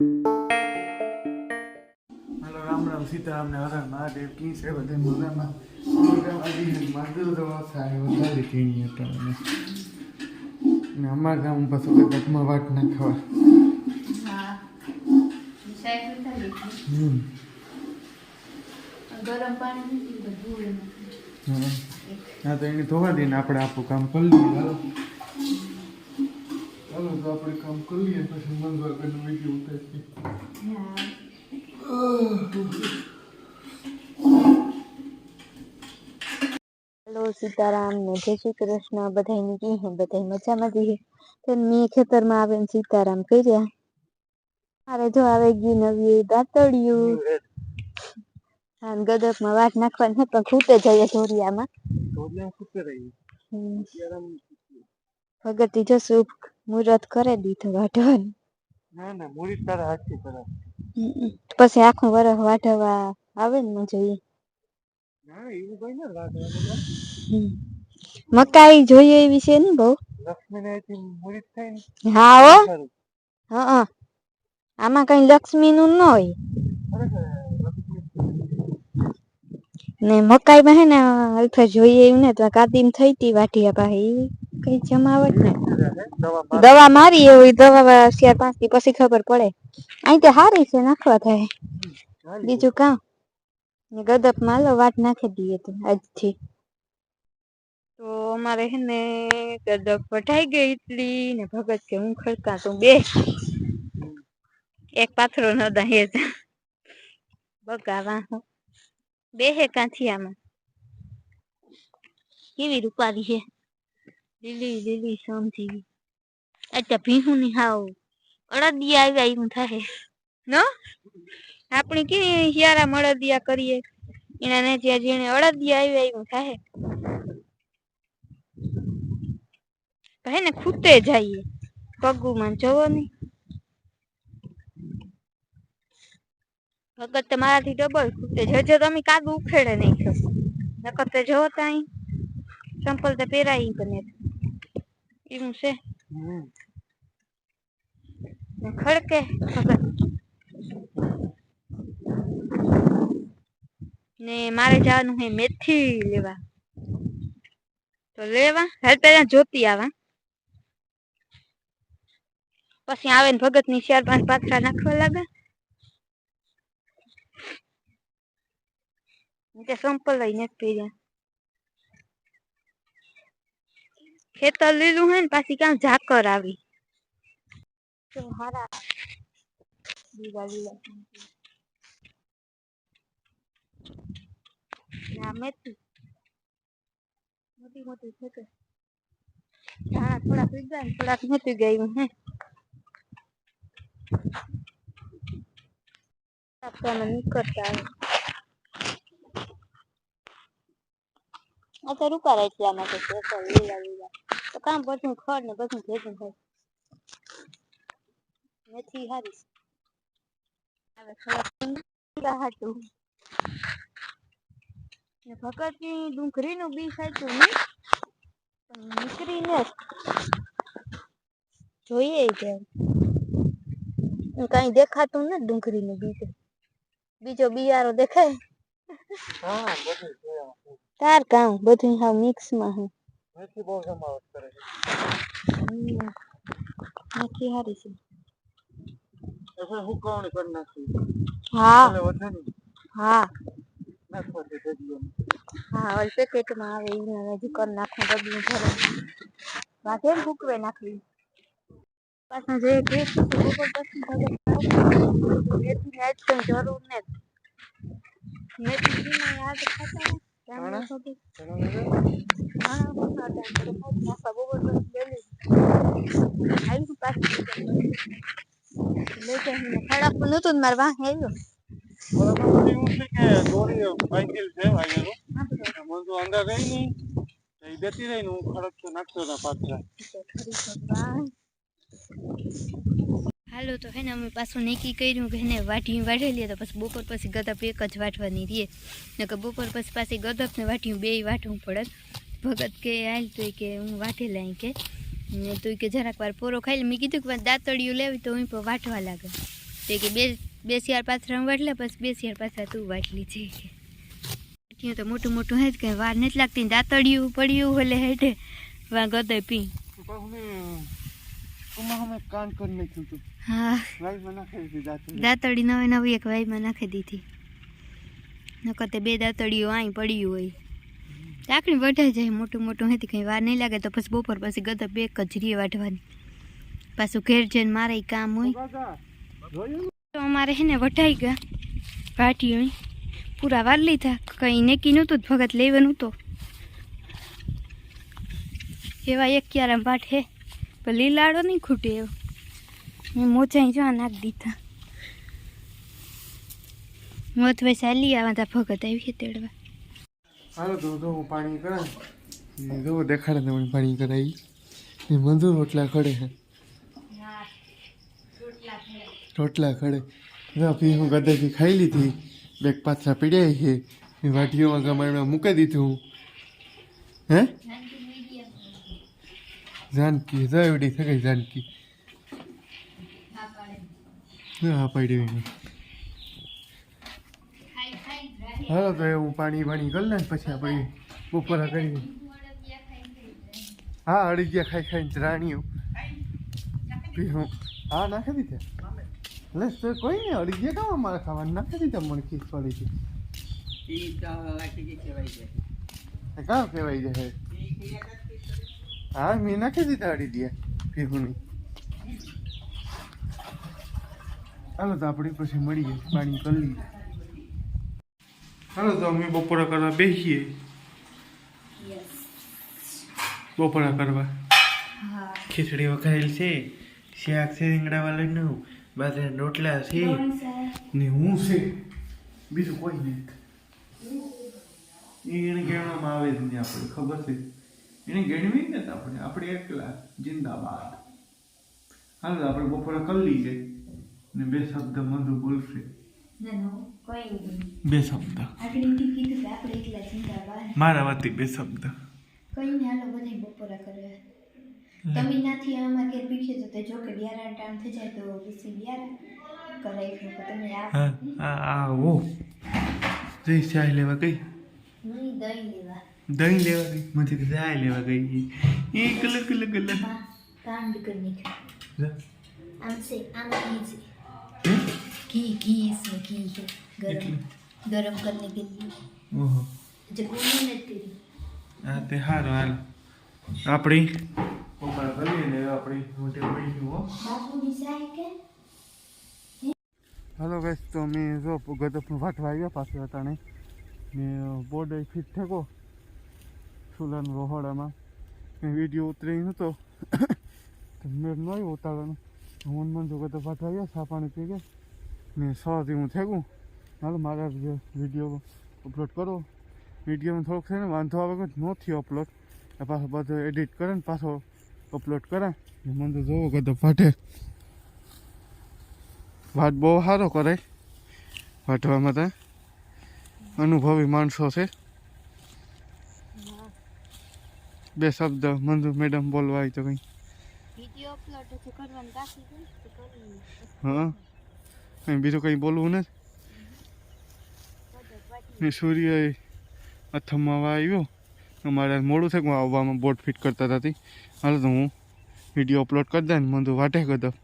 Hello Ram Ram Sitaram ने हर हर महादेव की से बधे मजाમાં માધુર દવા થાય વધારે કીણી હતા ને અમારા ગામ પાછું કદમાં વાટ નાખવા હા સાઈડ ઉતારી ગરમ પાણી નથી બધું હા તો એને ધોવા દઈને આપણે આપણું કામ કરી લઈએ ચાલો તો આપણે કામ કરી લઈએ પછી મંગળ આગળનું વિડીયો ઉતારીએ हेलो सीताराम ने जय श्री कृष्ण बधाई की है बधाई मजा में दी है तो मैं खेतर में आवे सीताराम कह रहा अरे जो आवेगी नवी दातड़िયું હા ગદપ માં વાટ નાખવાની છે પણ ખૂટે જાય ઢોરિયામાં ખૂટે રહી ભગતી જો શુભ મુહૂર્ત કરે દીધું વાઢવાનું ના ના મૂડી તારા હાથથી કરે પછી આખું વરસ વાઢવા આવે ને મજા ના એવું કઈ ના વાઢવાનું મકાઈ જોઈએ એવી છે ને બહુ લક્ષ્મીને મૂડી થાય ને હા હો હા આમાં કઈ લક્ષ્મી નું ન હોય ને મકાઈ માં હે ને અલ્ફા જોઈએ એવું ને તો કાદીમ થઈ તી વાઢિયા પાસે કઈ જમાવટ ને દવા મારી એવી દવા 4-5 દી પછી ખબર પડે અહીં તો હારી છે નાખવા થાય બીજું કામ ને ગદપ માં લો વાટ નાખી દઈએ તો આજથી તો અમારે હે ને ગદપ વઢાઈ ગઈ એટલી ને ભગત કે હું ખડકા તો બે એક પાથરો ન દહે બગાવા બે હે કાંથી આમાં કેવી રૂપારી છે લીલી લીલી સમજી અચ્છા ભીહું ની હાવ અડદિયા આવ્યા એવું થાય ન આપણી કે હિયારા મળદિયા કરીએ એના ને ત્યાં જેને અડદિયા આવ્યા એવું થાય હે ને ખૂટે જઈએ પગુમાં જવો નહી ભગત તમારાથી ડબલ ખૂટે જો તમે કાદુ ઉખેડે નહીં થશે નકર તો જો તાઈ સંપલ તો પહેરાઈ બને એવું છે ખડકે ભગત ને મારે જવાનું હે મેથી લેવા તો લેવા હાલ પેલા જોતી આવા પછી આવે ને ભગત ની 4-5 પાથરા નાખવા લાગે તે સંપલ લઈને પહેર્યા ખેતર લીલું હે ને પાછી ક્યાં ઝાકર આવી તો હારા લીલા લીલા ના મેથી મોટી મોટી છે કે ધાણા થોડાક લીધા ને થોડાક નથી ગયું હે આપવામાં નીકળતા આ તો રૂપારા એટલા માટે છે લીલા લીલા તો કામ બધું ખડ ને બધું ભેગું થાય મેથી હારી હવે થોડા હાટું ને ભગત ની ડુંગળી નું બી સાચું નહીં પણ નીકળી ને જોઈએ કે કઈ દેખાતું ને ડુંગળી નું બી બીજો બિયારો દેખાય હા બધું જોયા તાર કામ બધું હાવ મિક્સ માં હે મેથી બહુ જમાવટ કરે મેથી હારી છે એટલે હુકાવણી કરી નાખી હા વધે નહીં હા નાખવાથી ભેગું હા ઓલ પેકેટમાં આવે એને હજી કર નાખું ડબલું ભરે વાંધે ને ફૂકવે નાખવી પાછા જે કે બપોર પછી મેથી ને આજ કઈ જરૂર ને મેથી ને યાદ ખાતા ને મારે વાહ આવ્યો એવું છે કે દોરી બાઈકિલ છે વાયેલું મને અંદર રહી નહીં એ બેઠી રહી ને હું ખડક નાખતો હતા પાછળ હાલો તો હે ને અમે પાછું નક્કી કર્યું કે એને વાઢી લે તો પછી બપોર પછી ગદપ એક જ વાટવાની રહીએ ને કે બપોર પછી પાછી ગદપ ને વાઢ્યું બે વાટવું પડે ભગત કે હાલ તો કે હું વાઢી લાઈ કે ને તું કે જરાક વાર પોરો ખાઈ લે મેં કીધું કે દાંતડિયું લેવી તો હું પણ વાટવા લાગે તે કે બે શિયાર પાથરા વાટલા પછી બે શિયાર પાથરા તું વાટલી છે કે ત્યાં તો મોટું મોટું હે જ કંઈ વાર નથી લાગતી દાંતડિયું પડ્યું એટલે હેઠે વા ગદે પી કાન કરી નાખ્યું તું હા વાઈમાં નાખી દીધી દાંતડી નવી નવી એક વાઈમાં નાખી દીધી નકર તે બે દાંતડીઓ અહીં પડ્યું હોય ચાકણી વઢાઈ જાય મોટું મોટું હતી કંઈ વાર નહીં લાગે તો પછી બપોર પછી ગદા બે કચરીએ વાઢવાની પાછું ઘેર જઈને મારે કામ હોય તો અમારે હે ને વઢાઈ ગયા વાઢી હોય પૂરા વાર લીધા કંઈ નેકી નહોતું ભગત લેવાનું તો એવા એક ક્યારા પાઠ હે પણ લીલાડો નહીં ખૂટે એવો મેં મોજાઈ જો નાખી દીધા મોત વૈસે ચાલી આવા તા ભગત આવી તેડવા હાલો તો હું પાણી કરાય જો દેખાડે તમને પાણી કરાવી એ મંજૂર રોટલા ખડે હે રોટલા ખડે પી હું ગદેથી ખાઈ લીધી બેગ પાથરા પીડ્યા છે એ વાટીઓમાં ગમાડમાં મૂકી દીધું હે જાનકી જો એવડી થઈ ગઈ જાનકી હા પાડી હાલો તો હું પાણી કરી લે પછી આપણે બપોરા કરીએ હા અડીગ્યા ખાઈને રાણીઓ હું હા નાખી દીધા લે તો કોઈ નહીં અડીગ્યા કામ અમારે ખાવાનું નાખી દીધા મણકી ફળીથી કામ કહેવાય જાય હા મેં નાખી દીધા અડીગ્યા ભીહુની હાલો તો આપણે પછી મળીએ પાણી કરી લઈએ હાલો તો અમે બપોરા કરવા બેસીએ બપોરા કરવા ખીચડી વઘારેલ છે શાક છે રીંગણાવાળાનું બાજરાના રોટલા છે ને હું છે બીજું કોઈ નહીં એને ગણવામાં આવે જ નહીં આપણે ખબર છે એને ગણવી ને આપણે એકલા જિંદાબાદ હાલો આપણે બપોરા કરી લઈએ ને બે શબ્દ મંદુ બોલશે બે શબ્દ મારા વાતી બે શબ્દ કઈ ને હાલો બધા બપોરા કરે તમે નાથી અમાર ઘેર પીખે તો તે જો કે બિયારા ટાઈમ થઈ જાય તો પછી બિયારા કરાઈ તો તમે આ ઓ જઈ ચાય લેવા ગઈ નહીં દહીં લેવા ગઈ મને કે ચાય લેવા ગઈ એ કલ કાંડ કરી નાખ્યો આમ છે આમ घी इसमें घी है गरम करने के लिए ओहो जो कौन है तेरी આ તે હારો હાલ આપણી બપોરા કરીએ ને આપણી મોટી પડી ગયું હો बाबू निशाय के હાલો ગાઈસ તો મેં જો ગદપનું વાટવા આવ્યા પાછું અટાણે મેં બોર્ડ ફિટ થકો સુલાનું રોહોડામાં મેં વિડીયો ઉતરી નહોતો તો મેં ન આવ્યો ઉતારવાનું હું મન જો ગદપ વાટવા આવ્યા સા પાણી પી ગયા ને 100 હું થયું હાલો મારા વિડીયો અપલોડ કરો વિડીયોમાં થોડોક છે ને વાંધો આવે કે ન થયો અપલોડ પાછો બધો એડિટ કરે ને પાછો અપલોડ કરા મને તો જોવો ગદપ વાટે વાત બહુ સારો કરે વાટવામાં ત્યાં અનુભવી માણસો છે બે શબ્દ મંજુ મેડમ બોલવા આવી તો કંઈ વિડિયો અપલોડ તો કરવાનું બાકી છે તો કરી હા કંઈ બીજું કંઈ બોલવું નથી સૂર્ય અથમવા આવ્યો અમારે મોડું થાય હું આવવામાં બોટ ફિટ કરતા હતા હાલ તો હું વિડીયો અપલોડ કરી દે ને મંદુ વાટે ગદપ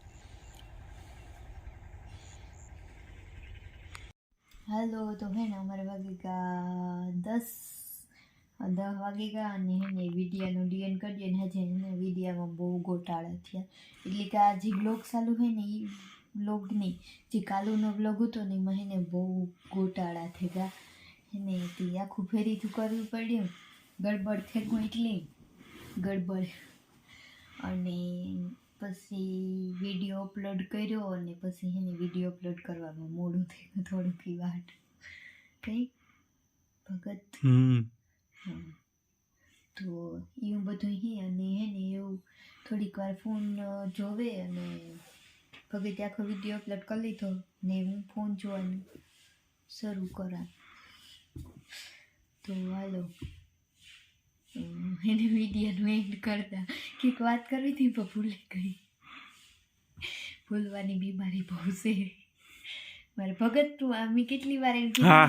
હાલો તો હે ને અમારે વાગેગા 10 વાગેગા અને એને વિડીયાનું ડીએન કરીએ ને હજે એને વિડીયામાં બહુ ગોટાળા થયા એટલે કે આ જે બ્લોગ ચાલુ હોય ને એ બ્લોગ નહીં જે કાલુનો બ્લોગ હતો ને એમાં એને બહુ ગોટાળા થઈ ગયા એને તે આખું ફેરીથી કરવું પડ્યું ગડબડ થેગું એટલી ગડબડ અને પછી વિડીયો અપલોડ કર્યો અને પછી એને વિડીયો અપલોડ કરવામાં મોડું થયું થોડુંક વાટ કઈ ભગત તો એવું બધું હે અને હે ને એવું થોડીક વાર ફોન જોવે અને ભગતે આખો વિડીયો અપલોડ કરી લીધો ને હું ફોન જોવાનું શરૂ કરા તો હાલો એને વિડીયોનું એન્ડ કરતા કંઈક વાત કરવી હતી પણ ભૂલી ગઈ ભૂલવાની બીમારી બહુ છે મારે ભગત તું આમી કેટલી વાર એમ હા.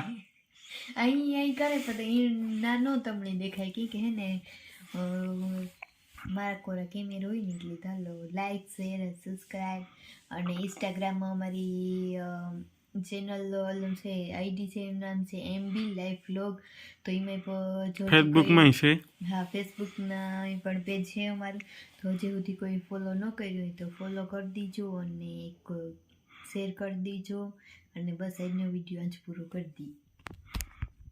અહીં કરે પણ એ નાનો તમને દેખાય કે હે ને મારા કોરા કેમેરો હોય ને એટલે ચાલો લાઈક શેર સબસ્ક્રાઈબ અને ઇન્સ્ટાગ્રામમાં અમારી ચેનલ છે આઈડી છે એનું નામ છે MB લાઈફ વ્લોગ તો એમાં જો ફેસબુકમાં છે. હા ફેસબુકના પણ પેજ છે અમારું તો હજી સુધી કોઈ ફોલો ન કર્યું હોય તો ફોલો કરી દીજો અને એક શેર કરી દીજો અને બસ આજનો વિડીયો આજ પૂરો કરી દી.